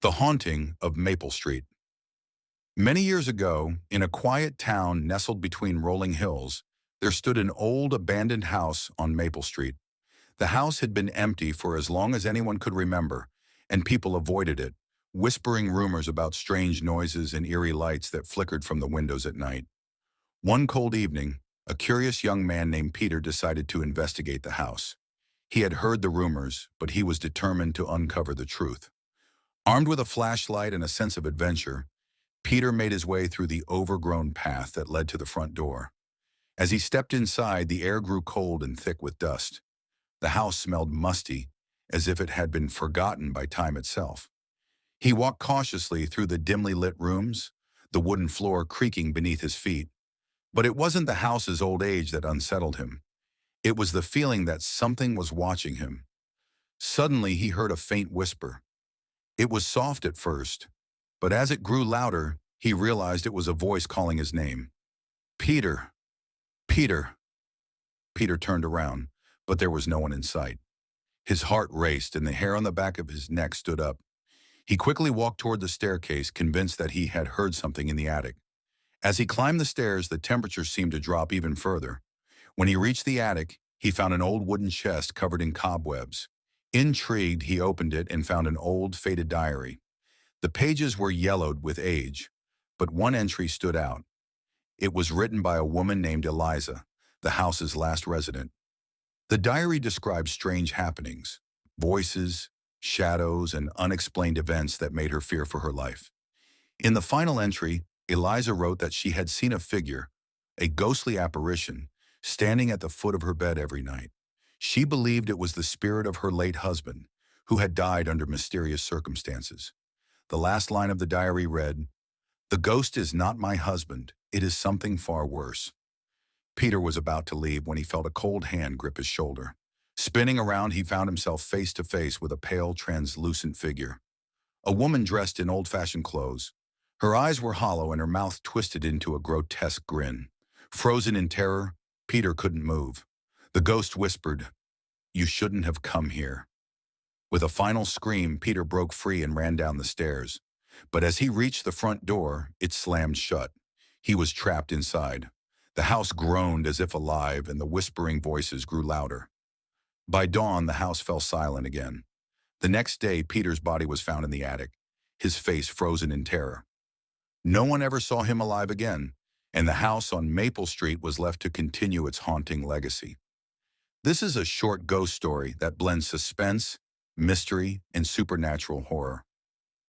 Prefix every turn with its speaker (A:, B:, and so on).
A: The Haunting of Maple Street. Many years ago, in a quiet town nestled between rolling hills, there stood an old abandoned house on Maple Street. The house had been empty for as long as anyone could remember, and people avoided it, whispering rumors about strange noises and eerie lights that flickered from the windows at night. One cold evening, a curious young man named Peter decided to investigate the house. He had heard the rumors, but he was determined to uncover the truth. Armed with a flashlight and a sense of adventure, Peter made his way through the overgrown path that led to the front door. As he stepped inside, the air grew cold and thick with dust. The house smelled musty, as if it had been forgotten by time itself. He walked cautiously through the dimly lit rooms, the wooden floor creaking beneath his feet. But it wasn't the house's old age that unsettled him. It was the feeling that something was watching him. Suddenly, he heard a faint whisper. It was soft at first, but as it grew louder, he realized it was a voice calling his name. Peter! Peter! Peter turned around, but there was no one in sight. His heart raced and the hair on the back of his neck stood up. He quickly walked toward the staircase, convinced that he had heard something in the attic. As he climbed the stairs, the temperature seemed to drop even further. When he reached the attic, he found an old wooden chest covered in cobwebs. Intrigued, he opened it and found an old, faded diary. The pages were yellowed with age, but one entry stood out. It was written by a woman named Eliza, the house's last resident. The diary described strange happenings, voices, shadows, and unexplained events that made her fear for her life. In the final entry, Eliza wrote that she had seen a figure, a ghostly apparition, standing at the foot of her bed every night. She believed it was the spirit of her late husband, who had died under mysterious circumstances. The last line of the diary read, "The ghost is not my husband, it is something far worse." Peter was about to leave when he felt a cold hand grip his shoulder. Spinning around, he found himself face to face with a pale, translucent figure. A woman dressed in old-fashioned clothes. Her eyes were hollow and her mouth twisted into a grotesque grin. Frozen in terror, Peter couldn't move. The ghost whispered, "You shouldn't have come here." With a final scream, Peter broke free and ran down the stairs. But as he reached the front door, it slammed shut. He was trapped inside. The house groaned as if alive, and the whispering voices grew louder. By dawn, the house fell silent again. The next day, Peter's body was found in the attic, his face frozen in terror. No one ever saw him alive again, and the house on Maple Street was left to continue its haunting legacy. This is a short ghost story that blends suspense, mystery, and supernatural horror.